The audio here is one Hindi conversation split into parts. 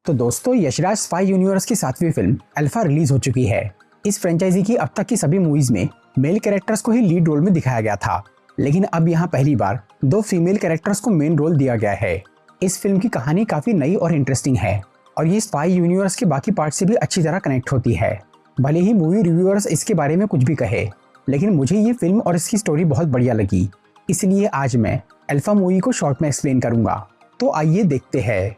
तो दोस्तों, यशराज स्पाई यूनिवर्स की 7वीं फिल्म अल्फा रिलीज हो चुकी है। इस फ्रेंचाइजी की अब तक की सभी मूवीज में मेल कैरेक्टर्स को ही लीड रोल में दिखाया गया था, लेकिन अब यहाँ पहली बार 2 फीमेल कैरेक्टर्स को मेन रोल दिया गया है। इस फिल्म की कहानी काफी नई और इंटरेस्टिंग है और ये स्पाई यूनिवर्स के बाकी पार्ट से भी अच्छी तरह कनेक्ट होती है। भले ही मूवी रिव्यूअर्स इसके बारे में कुछ भी कहे, लेकिन मुझे ये फिल्म और इसकी स्टोरी बहुत बढ़िया लगी, इसलिए आज मैं अल्फा मूवी को शॉर्ट में एक्सप्लेन करूंगा। तो आइए देखते हैं।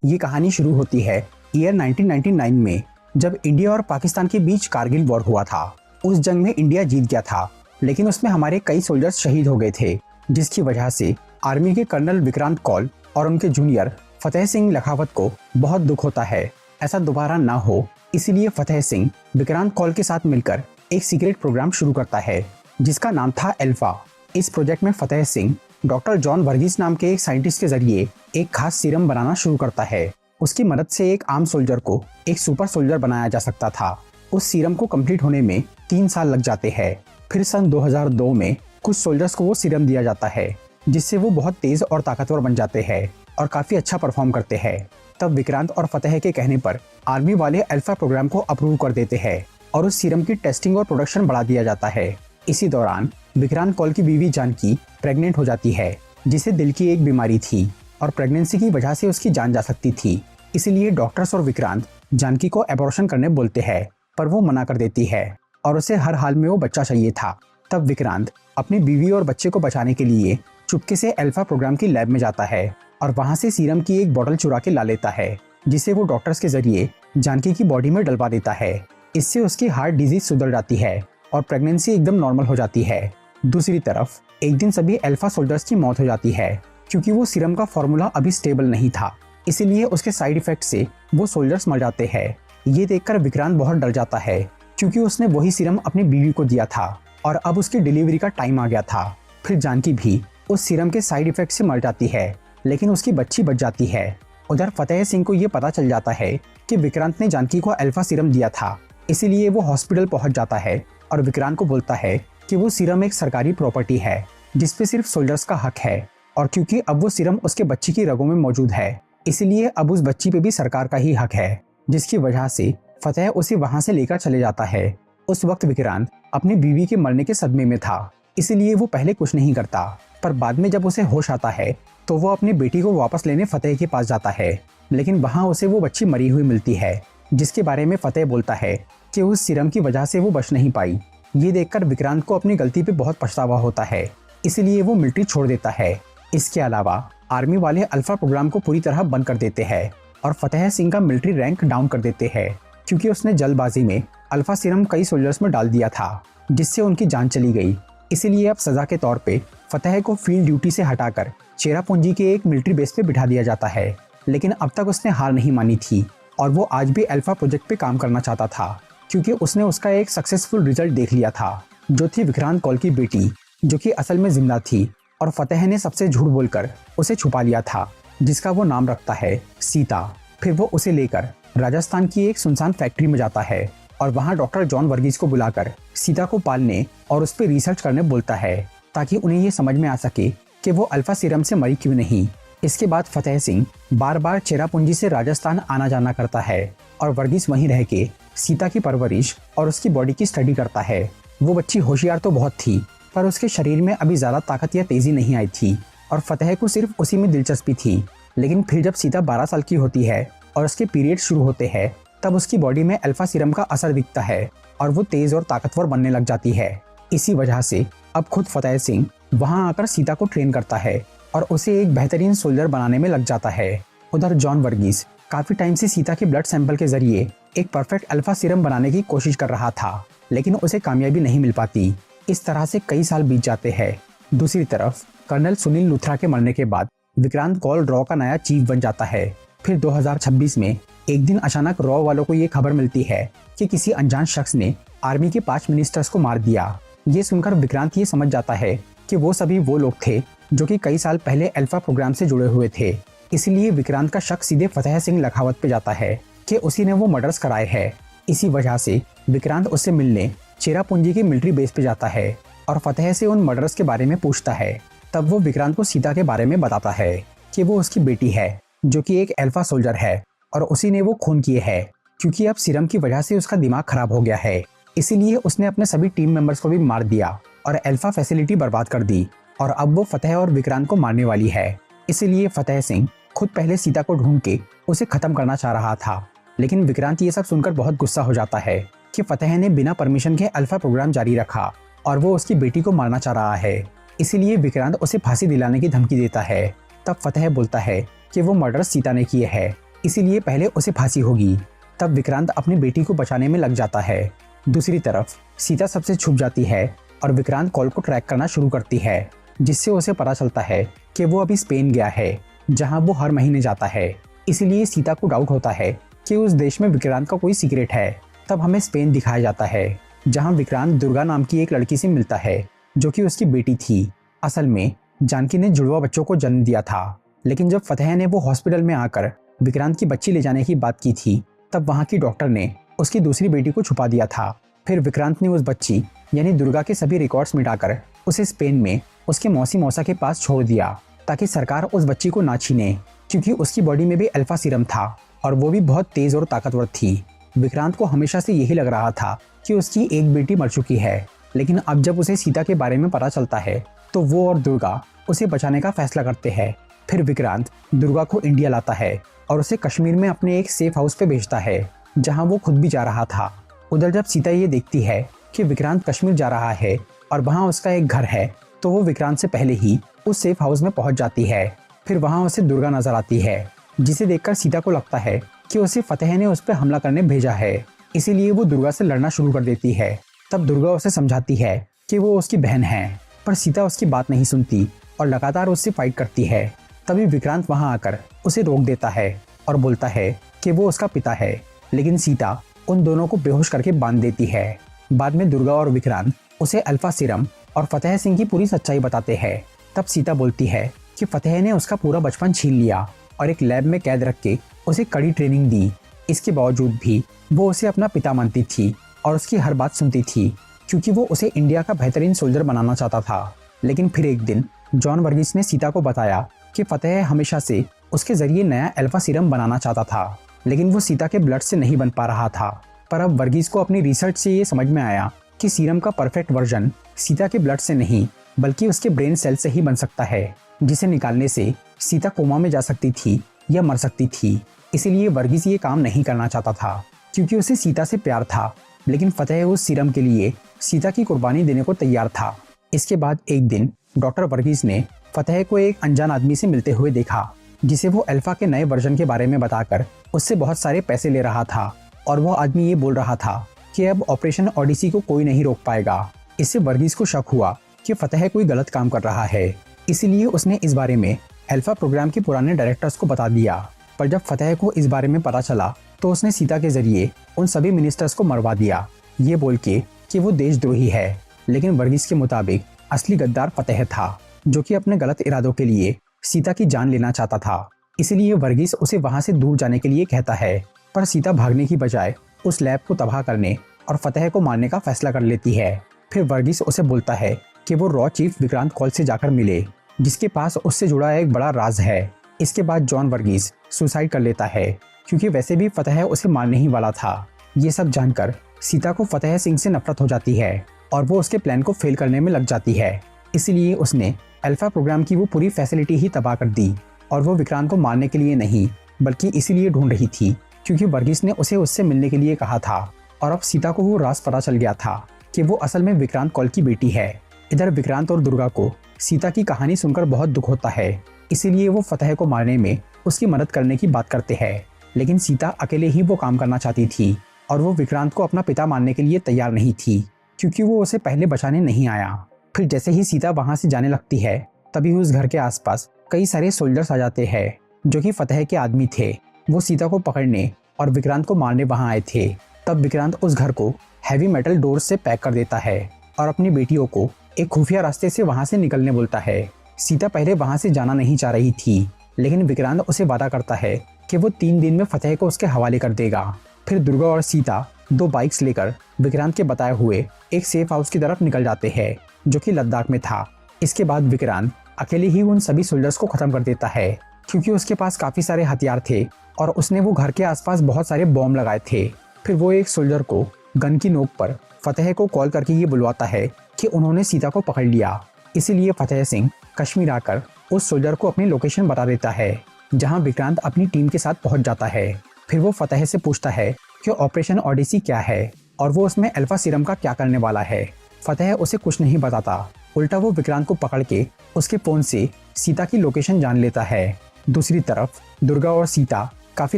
ये कहानी शुरू होती है ईयर 1999 में, जब इंडिया और पाकिस्तान के बीच कारगिल वॉर हुआ था। उस जंग में इंडिया जीत गया था, लेकिन उसमें हमारे कई सोल्जर्स शहीद हो गए थे, जिसकी वजह से आर्मी के कर्नल विक्रांत कौल और उनके जूनियर फतेह सिंह लखावत को बहुत दुख होता है। ऐसा दोबारा ना हो, इसीलिए फतेह सिंह विक्रांत कौल के साथ मिलकर एक सीक्रेट प्रोग्राम शुरू करता है, जिसका नाम था अल्फा। इस प्रोजेक्ट में फतेह सिंह डॉक्टर जॉन वर्गीस नाम के एक साइंटिस्ट के जरिए एक खास सीरम बनाना शुरू करता है। उसकी मदद से एक आम सोल्जर को एक सुपर सोल्जर बनाया जा सकता था। उस सीरम को कंप्लीट होने में 3 साल लग जाते हैं। फिर सन 2002 में कुछ सोल्जर्स को वो सीरम दिया जाता है, जिससे वो बहुत तेज और ताकतवर बन जाते हैं और काफी अच्छा परफॉर्म करते हैं। तब विक्रांत और फतेह के कहने पर आर्मी वाले अल्फा प्रोग्राम को अप्रूव कर देते हैं और उस सीरम की टेस्टिंग और प्रोडक्शन बढ़ा दिया जाता है। इसी दौरान विक्रांत कौल की बीवी जानकी प्रेग्नेंट हो जाती है, जिसे दिल की एक बीमारी थी और प्रेगनेंसी की वजह से उसकी जान जा सकती थी। इसलिए डॉक्टर्स और विक्रांत जानकी को एबॉर्शन करने बोलते हैं, पर वो मना कर देती है और उसे हर हाल में वो बच्चा चाहिए था। तब विक्रांत अपनी बीवी और बच्चे को बचाने के लिए चुपके से अल्फा प्रोग्राम की लैब में जाता है और वहां से सीरम की एक बोतल चुरा के ला लेता है, जिसे वो डॉक्टर्स के जरिए जानकी की बॉडी में डलवा देता है। इससे उसकी हार्ट डिजीज सुधर जाती है और प्रेगनेंसी एकदम नॉर्मल हो जाती है। दूसरी तरफ एक दिन सभी अल्फा सोल्जर्स की मौत हो जाती है, क्योंकि वो सीरम का फॉर्मूला अभी स्टेबल नहीं था, इसीलिए उसके साइड इफेक्ट से वो सोल्जर्स मर जाते हैं। ये देखकर विक्रांत बहुत डर जाता है, क्योंकि उसने वही सीरम अपनी बीवी को दिया था और अब उसकी डिलीवरी का टाइम आ गया था। फिर जानकी भी उस सीरम के साइड इफेक्ट से मर जाती है, लेकिन उसकी बच्ची बच जाती है। उधर फतेह सिंह को ये पता चल जाता है कि विक्रांत ने जानकी को अल्फा सीरम दिया था, इसीलिए वो हॉस्पिटल पहुंच जाता है और विक्रांत को बोलता है कि वो सीरम एक सरकारी प्रॉपर्टी है, जिसपे सिर्फ सोल्जर्स का हक है, और क्योंकि अब वो सीरम उसके बच्ची की रगों में मौजूद है, इसलिए अब उस बच्ची पे भी सरकार का ही हक है, जिसकी वजह से फतेह उसे वहां से लेकर चले जाता है। उस वक्त विक्रांत अपनी बीवी के मरने के सदमे में था, इसलिए वो पहले कुछ नहीं करता, पर बाद में जब उसे होश आता है तो वो अपनी बेटी को वापस लेने फतेह के पास जाता है, लेकिन वहाँ उसे वो बच्ची मरी हुई मिलती है, जिसके बारे में फतेह बोलता है कि उस सीरम की वजह से वो बच नहीं पाई। ये देखकर विक्रांत को अपनी गलती पे बहुत पछतावा होता है, इसलिए वो मिलिट्री छोड़ देता है। इसके अलावा आर्मी वाले अल्फा प्रोग्राम को पूरी तरह बंद कर देते हैं और फतेह सिंह का मिलिट्री रैंक डाउन कर देते हैं, क्योंकि उसने जल्दबाजी में अल्फा सीरम कई सोल्जर्स में डाल दिया था, जिससे उनकी जान चली गई। इसीलिए अब सजा के तौर पे फतेह को फील्ड ड्यूटी से हटाकर चेरापूंजी के एक मिलिट्री बेस पे बिठा दिया जाता है। लेकिन अब तक उसने हार नहीं मानी थी और वो आज भी अल्फा प्रोजेक्ट पे काम करना चाहता था, क्योंकि उसने उसका एक सक्सेसफुल रिजल्ट देख लिया था, जो थी विक्रांत कौल की बेटी, जो कि असल में जिंदा थी और फतेह ने सबसे झूठ बोलकर उसे छुपा लिया था, जिसका वो नाम रखता है सीता। फिर वो उसे लेकर राजस्थान की एक सुनसान फैक्ट्री में जाता है और वहाँ डॉक्टर जॉन वर्गीस को बुलाकर सीता को पालने और उस पर रिसर्च करने बोलता है, ताकि उन्हें ये समझ में आ सके कि वो अल्फा सीरम से मरी क्यों नहीं। इसके बाद फतेह सिंह बार बार चेरापूंजी से राजस्थान आना जाना करता है और वर्गीस वहीं रह के सीता की परवरिश और उसकी बॉडी की स्टडी करता है। वो बच्ची होशियार तो बहुत थी, पर उसके शरीर में अभी ज्यादा ताकत या तेजी नहीं आई थी और फतेह को सिर्फ उसी में दिलचस्पी थी। लेकिन फिर जब सीता 12 साल की होती है और उसके पीरियड शुरू होते हैं, तब उसकी बॉडी में अल्फा सीरम का असर दिखता है और वो तेज और ताकतवर बनने लग जाती है। इसी वजह से अब खुद फतेह सिंह वहां आकर सीता को ट्रेन करता है और उसे एक बेहतरीन सोल्जर बनाने में लग जाता है। उधर जॉन वर्गीस काफी टाइम से सीता के ब्लड सैंपल के जरिए एक परफेक्ट अल्फा सीरम बनाने की कोशिश कर रहा था, लेकिन उसे कामयाबी नहीं मिल पाती। इस तरह से कई साल बीत जाते हैं। दूसरी तरफ कर्नल सुनील लूथरा के मरने के बाद विक्रांत कौल रॉ का नया चीफ बन जाता है। फिर 2026 में एक दिन अचानक रॉ वालों को ये खबर मिलती है कि किसी अनजान शख्स ने आर्मी के 5 मिनिस्टर्स को मार दिया। ये सुनकर विक्रांत ये समझ जाता है कि वो सभी वो लोग थे जो कि कई साल पहले अल्फा प्रोग्राम से जुड़े हुए थे। इसलिए विक्रांत का शक सीधे फतेह सिंह लखावत पे जाता है कि उसी ने वो मर्डर्स कराए हैं। इसी वजह से विक्रांत उससे मिलने चेरापूंजी की मिलिट्री बेस पे जाता है और फतेह से उन मर्डर्स के बारे में पूछता है। तब वो विक्रांत को सीता के बारे में बताता है कि वो उसकी बेटी है जो कि एक अल्फा सोल्जर है और उसी ने वो खून किए है क्योंकि अब सीरम की वजह से उसका दिमाग खराब हो गया है। इसीलिए उसने अपने सभी टीम मेंबर्स को भी मार दिया और अल्फा फैसिलिटी बर्बाद कर दी और अब वो फतेह और विक्रांत को मारने वाली है। इसीलिए फतेह सिंह खुद पहले सीता को ढूंढ के उसे खत्म करना चाह रहा था, लेकिन विक्रांत ये सब सुनकर बहुत गुस्सा हो जाता है कि फतेह ने बिना परमिशन के अल्फा प्रोग्राम जारी रखा और वो उसकी बेटी को मारना चाह रहा है। इसीलिए विक्रांत उसे फांसी दिलाने की धमकी देता है। तब फतेह बोलता है कि वो मर्डर सीता ने किए है, इसीलिए पहले उसे फांसी होगी। तब विक्रांत अपनी बेटी को बचाने में लग जाता है। दूसरी तरफ सीता सबसे छुप जाती है और विक्रांत कॉल को ट्रैक करना शुरू करती है, जिससे उसे पता चलता है कि वो अभी स्पेन गया है जहां वो हर महीने जाता है। इसीलिए सीता को डाउट होता है कि उस देश में विक्रांत का कोई सीक्रेट है। तब हमें स्पेन दिखाया जाता है जहां विक्रांत दुर्गा नाम की एक लड़की से मिलता है जो कि उसकी बेटी थी। असल में जानकी ने जुड़वा बच्चों को जन्म दिया था, लेकिन जब फतेह ने वो हॉस्पिटल में आकर विक्रांत की बच्ची ले जाने की बात की थी तब वहाँ की डॉक्टर ने उसकी दूसरी बेटी को छुपा दिया था। फिर विक्रांत ने उस बच्ची यानी दुर्गा के सभी रिकॉर्ड्स मिटाकर उसे स्पेन में उसके मौसी मौसा के पास छोड़ दिया ताकि सरकार उस बच्ची को ना छीने, क्योंकि उसकी बॉडी में भी अल्फा सीरम था और वो भी बहुत तेज और ताकतवर थी। विक्रांत को हमेशा से यही लग रहा था कि उसकी एक बेटी मर चुकी है, लेकिन अब जब उसे सीता के बारे में पता चलता है तो वो और दुर्गा उसे बचाने का फैसला करते हैं। फिर विक्रांत दुर्गा को इंडिया लाता है और उसे कश्मीर में अपने एक सेफ हाउस पे भेजता है जहां वो खुद भी जा रहा था। उधर जब सीता ये देखती है कि विक्रांत कश्मीर जा रहा है और वहां उसका एक घर है तो वो विक्रांत से पहले ही उस सेफ हाउस में पहुंच जाती है। फिर वहां उसे दुर्गा नजर आती है, जिसे देखकर सीता को लगता है कि उसे फतेह ने उस पर हमला करने भेजा है, इसीलिए वो दुर्गा से लड़ना शुरू कर देती है। तब दुर्गा उसे समझाती है कि वो उसकी बहन है, पर सीता उसकी बात नहीं सुनती और लगातार उससे फाइट करती है। तभी विक्रांत वहां आकर उसे रोक देता है और बोलता है कि वो उसका पिता है, लेकिन सीता उन दोनों को बेहोश करके बांध देती है। बाद में दुर्गा और विक्रांत उसे अल्फा सीरम और फतेह सिंह की पूरी सच्चाई बताते हैं। तब सीता बोलती है कि फतेह ने उसका पूरा बचपन छीन लिया और एक लैब में कैद रख के उसे कड़ी ट्रेनिंग दी। इसके बावजूद भी वो उसे अपना पिता मानती थी और उसकी हर बात सुनती थी, क्योंकि वो उसे इंडिया का बेहतरीन सोल्जर बनाना चाहता था। लेकिन फिर एक दिन जॉन वर्गीस ने सीता को बताया कि फतेह हमेशा से उसके जरिए नया अल्फा सीरम बनाना चाहता था, लेकिन वो सीता के ब्लड से नहीं बन पा रहा था। पर अब वर्गीस को अपनी रिसर्च से ये समझ में आया कि सीरम का परफेक्ट वर्जन सीता के ब्लड से नहीं बल्कि उसके ब्रेन सेल से ही बन सकता है, जिसे निकालने से सीता कोमा में जा सकती थी या मर सकती थी। इसीलिए वर्गीस ये काम नहीं करना चाहता था, क्योंकि उसे सीता से प्यार था, लेकिन फतेह उस सीरम के लिए सीता की कुर्बानी देने को तैयार था। इसके बाद एक दिन डॉक्टर वर्गीस ने फतेह को एक अनजान आदमी से मिलते हुए देखा, जिसे वो अल्फा के नए वर्जन के बारे में बताकर उससे बहुत सारे पैसे ले रहा था। और वो आदमी ये बोल रहा था कि अब ऑपरेशन ओडिसी को कोई नहीं रोक पाएगा। इससे वर्गीस को शक हुआ कि फतेह कोई गलत काम कर रहा है, इसीलिए उसने इस बारे में अल्फा प्रोग्राम के पुराने डायरेक्टर्स को बता दिया। पर जब फतेह को इस बारे में पता चला तो उसने सीता के जरिए उन सभी मिनिस्टर्स को मरवा दिया, ये बोल के कि वो देशद्रोही है। लेकिन वर्गीस के मुताबिक असली गद्दार फतेह था, जो कि अपने गलत इरादों के लिए सीता की जान लेना चाहता था। इसीलिए वर्गीस उसे वहां से दूर जाने के लिए कहता है, पर सीता भागने की बजाय उस लैब को तबाह करने और फतेह को मारने का फैसला कर लेती है। फिर वर्गीस उसे बोलता है कि वो रॉ चीफ विक्रांत कॉल से जाकर मिले, जिसके पास उससे जुड़ा एक बड़ा राज है। इसके बाद जॉन वर्गीस सुसाइड कर लेता है, क्योंकि वैसे भी फतेह उसे मारने ही वाला था। ये सब जानकर सीता को फतेह सिंह से नफरत हो जाती है और वो उसके प्लान को फेल करने में लग जाती है। इसलिए उसने अल्फा प्रोग्राम की वो पूरी फैसिलिटी ही तबाह कर दी और वो विक्रांत को मारने के लिए नहीं बल्कि इसीलिए ढूंढ रही थी क्योंकि वर्गीस ने उसे उससे मिलने के लिए कहा था। और अब सीता को वो राज पता चल गया था कि वो असल में विक्रांत कॉल की बेटी है। इधर विक्रांत और दुर्गा को सीता की कहानी सुनकर बहुत दुख होता है, इसीलिए वो फतेह को मारने में उसकी मदद करने की बात करते हैं। लेकिन सीता अकेले ही वो काम करना चाहती थी और वो विक्रांत को अपना पिता मानने के लिए तैयार नहीं थी, क्योंकि वो उसे पहले बचाने नहीं आया। फिर जैसे ही सीता वहां से जाने लगती है तभी उस घर के आसपास कई सारे सोल्जर्स आ जाते हैं जो कि फतेह के आदमी थे। वो सीता को पकड़ने और विक्रांत को मारने वहां आए थे। तब विक्रांत उस घर को हैवी मेटल डोर से पैक कर देता है और अपनी बेटियों को एक खुफिया रास्ते से वहां से निकलने बोलता है। सीता पहले वहां से जाना नहीं चाह रही थी, लेकिन विक्रांत उसे वादा करता है कि वो 3 दिन में फतेह को उसके हवाले कर देगा। फिर दुर्गा और सीता 2 बाइक्स लेकर विक्रांत के बताए हुए एक सेफ हाउस की तरफ निकल जाते हैं। जो कि लद्दाख में था। इसके बाद विक्रांत अकेले ही उन सभी सोल्जर्स को खत्म कर देता है, क्योंकि उसके पास काफी सारे हथियार थे और उसने वो घर के आसपास बहुत सारे बॉम्ब लगाए थे। फिर वो एक सोल्जर को गन की नोक पर फतेह को कॉल करके ये बुलवाता है कि उन्होंने सीता को पकड़ लिया। इसीलिए फतेह सिंह कश्मीर आकर उस सोल्जर को अपनी लोकेशन बता देता है, जहां विक्रांत अपनी टीम के साथ पहुंच जाता है। फिर वो फतेह से पूछता है कि ऑपरेशन ओडिसी क्या है और वो उसमें अल्फा सीरम का क्या करने वाला है। फतेह उसे कुछ नहीं बताता, उल्टा वो विक्रांत को पकड़ के उसके फोन से सीता की लोकेशन जान लेता है। दूसरी तरफ दुर्गा और सीता काफी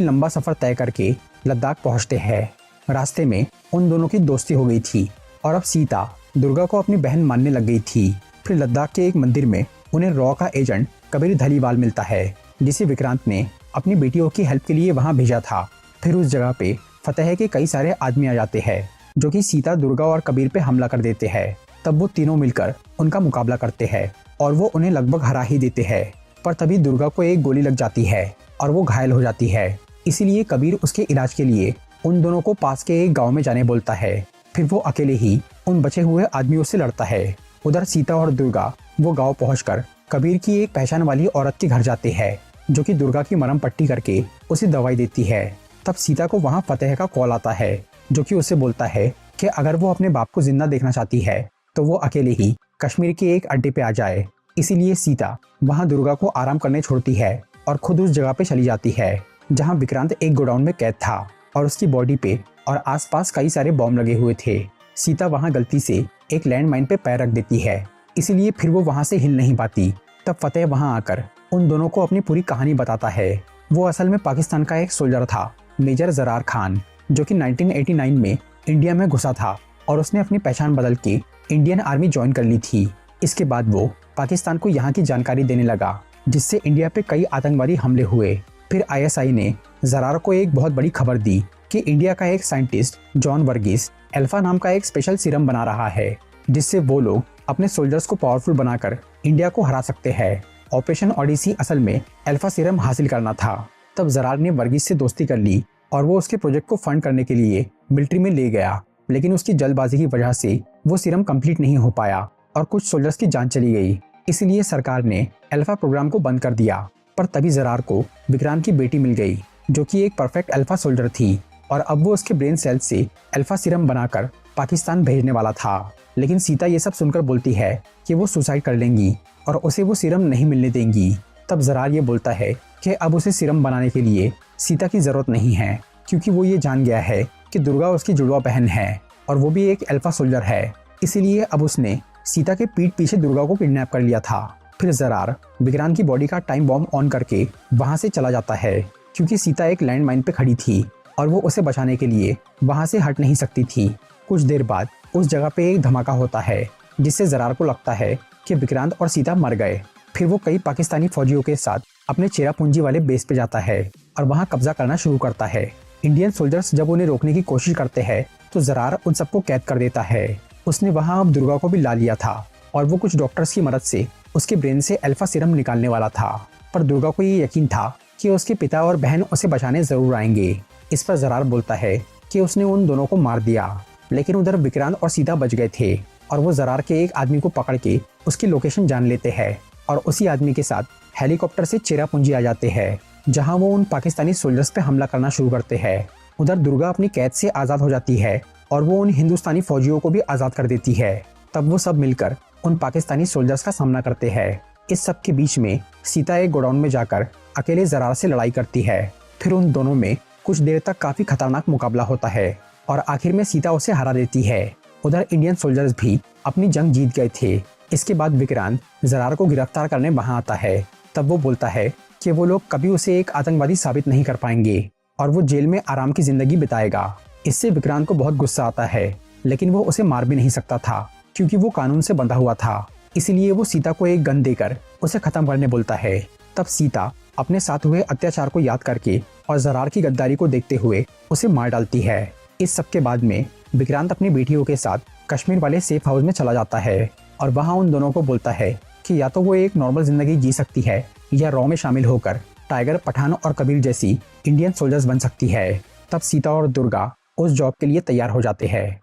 लंबा सफर तय करके लद्दाख पहुंचते हैं। रास्ते में उन दोनों की दोस्ती हो गई थी और अब सीता दुर्गा को अपनी बहन मानने लग गई थी। फिर लद्दाख के एक मंदिर में उन्हें रॉ का एजेंट कबीर धलीवाल मिलता है, जिसे विक्रांत ने अपनी बेटियों की हेल्प के लिए वहां भेजा था। फिर उस जगह पे फतेह के कई सारे आदमी आ जाते हैं, जो कि सीता, दुर्गा और कबीर पे हमला कर देते हैं। तब वो तीनों मिलकर उनका मुकाबला करते हैं और वो उन्हें लगभग हरा ही देते हैं। पर तभी दुर्गा को एक गोली लग जाती है और वो घायल हो जाती है। इसीलिए कबीर उसके इलाज के लिए उन दोनों को पास के एक गांव में जाने बोलता है। फिर वो अकेले ही उन बचे हुए आदमियों से लड़ता है। उधर सीता और दुर्गा वो गांव पहुंचकर कबीर की एक पहचान वाली औरत के घर जाते हैं, जो कि दुर्गा की मरहम पट्टी करके उसे दवाई देती है। तब सीता को वहां फतेह का कॉल आता है, जो कि उसे बोलता है कि अगर वो अपने बाप को जिंदा देखना चाहती है तो वो अकेले ही कश्मीर के एक अड्डे पे आ जाए। इसीलिए सीता वहां दुर्गा को आराम करने छोड़ती है और खुद उस जगह पे चली जाती है जहां विक्रांत एक गोडाउन में कैद था और उसकी बॉडी पे और आसपास कई सारे बॉम्ब लगे हुए थे। सीता वहां गलती से एक लैंड माइन पे पैर रख देती है, इसीलिए फिर वो वहां से हिल नहीं पाती। तब फतेह वहां आकर उन दोनों को अपनी पूरी कहानी बताता है। वो असल में पाकिस्तान का एक सोल्जर था, मेजर जरार खान, जो कि 1989 में इंडिया में घुसा था और उसने अपनी पहचान बदल के इंडियन आर्मी ज्वाइन कर ली थी। इसके बाद वो पाकिस्तान को यहाँ की जानकारी देने लगा, जिससे इंडिया पे कई आतंकवादी हमले हुए। फिर आईएसआई ने जरार को एक बहुत बड़ी खबर दी कि इंडिया का एक साइंटिस्ट जॉन वर्गीस अल्फा नाम का एक स्पेशल सीरम बना रहा है, जिससे वो लोग अपने सोल्जर्स को पावरफुल बनाकर इंडिया को हरा सकते हैं। ऑपरेशन ओडिसी असल में अल्फा सीरम हासिल करना था। तब जरार ने वर्गीस से दोस्ती कर ली और वो उसके प्रोजेक्ट को फंड करने के लिए मिलिट्री में ले गया, लेकिन उसकी जल्दबाजी की वजह से वो सीरम कंप्लीट नहीं हो पाया और कुछ सोल्जर्स की जान चली गई। इसलिए सरकार ने अल्फा प्रोग्राम को बंद कर दिया। पर तभी जरार को विक्रांत की बेटी मिल गई, जो कि एक परफेक्ट अल्फा सोल्जर थी और अब वो उसके ब्रेन सेल से अल्फा सीरम बनाकर पाकिस्तान भेजने वाला था। लेकिन सीता ये सब सुनकर बोलती है कि वो सुसाइड कर लेंगी और उसे वो सीरम नहीं मिलने देंगी। तब जरार ये बोलता है कि अब उसे सीरम बनाने के लिए सीता की जरूरत नहीं है, क्योंकि वो ये जान गया है कि दुर्गा उसकी जुड़वा बहन है और वो भी एक अल्फा सोल्जर है। इसीलिए अब उसने सीता के पीठ पीछे दुर्गा को किडनैप कर लिया था। फिर जरार विक्रांत की बॉडी का टाइम बॉम्ब ऑन करके वहां से चला जाता है, क्योंकि सीता एक लैंड माइन पे खड़ी थी और वो उसे बचाने के लिए वहां से हट नहीं सकती थी। कुछ देर बाद उस जगह पे एक धमाका होता है, जिससे जरार को लगता है कि विक्रांत और सीता मर गए। फिर वो कई पाकिस्तानी फौजियों के साथ अपने चेरापूंजी वाले बेस पे जाता है और वहां कब्जा करना शुरू करता है। इंडियन सोल्जर्स जब उन्हें रोकने की कोशिश करते हैं तो जरार उन सबको कैद कर देता है। उसने वहां अब दुर्गा को भी ला लिया था और वो कुछ डॉक्टर्स की मदद से उसके ब्रेन से अल्फा सीरम निकालने वाला था। पर दुर्गा को ये यकीन था कि उसके पिता और बहन उसे बचाने जरूर आएंगे। इस पर जरार बोलता है कि उसने उन दोनों को मार दिया, लेकिन उधर विक्रांत और सीता बच गए थे और वो जरार के एक आदमी को पकड़ के उसकी लोकेशन जान लेते हैं और उसी आदमी के साथ हेलीकॉप्टर से चेरापूंजी आ जाते हैं, जहां वो उन पाकिस्तानी सोल्जर्स पे हमला करना शुरू करते हैं। उधर दुर्गा अपनी कैद से आज़ाद हो जाती है और वो उन हिंदुस्तानी फौजियों को भी आज़ाद कर देती है। तब वो सब मिलकर उन पाकिस्तानी सोल्जर्स का सामना करते हैं। इस सब के बीच में सीता एक गोडाउन में जाकर अकेले जरार से लड़ाई करती है। फिर उन दोनों में कुछ देर तक काफी खतरनाक मुकाबला होता है और आखिर में सीता उसे हरा देती है। उधर इंडियन सोल्जर्स भी अपनी जंग जीत गए थे। इसके बाद विक्रांत जरार को गिरफ्तार करने वहां आता है। तब वो बोलता है कि वो लोग कभी उसे एक आतंकवादी साबित नहीं कर पाएंगे और वो जेल में आराम की जिंदगी बिताएगा। इससे विक्रांत को बहुत गुस्सा आता है, लेकिन वो उसे मार भी नहीं सकता था, क्योंकि वो कानून से बंधा हुआ था। इसीलिए वो सीता को एक गन देकर उसे खत्म करने बोलता है। तब सीता अपने साथ हुए अत्याचार को याद करके और जरार की गद्दारी को देखते हुए उसे मार डालती है। इस सब के बाद में विक्रांत अपनी बेटियों के साथ कश्मीर वाले सेफ हाउस में चला जाता है और वहां उन दोनों को बोलता है कि या तो वो एक नॉर्मल जिंदगी जी सकती है या रॉ में शामिल होकर टाइगर, पठान और कबीर जैसी इंडियन सोल्जर्स बन सकती है। तब सीता और दुर्गा उस जॉब के लिए तैयार हो जाते हैं।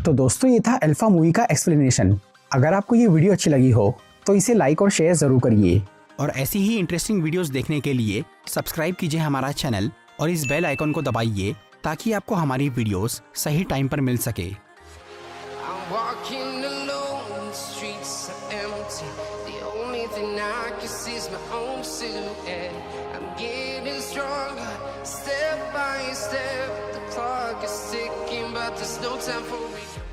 तो दोस्तों ये था अल्फा मूवी का एक्सप्लेनेशन। अगर आपको ये वीडियो अच्छी लगी हो तो इसे लाइक और शेयर जरूर करिए, और ऐसी ही इंटरेस्टिंग वीडियोस देखने के लिए सब्सक्राइब कीजिए हमारा चैनल और इस बेल आइकन को दबाइए ताकि आपको हमारी वीडियोस सही टाइम पर मिल सके। Step by step, the clock is ticking, but there's no time for me.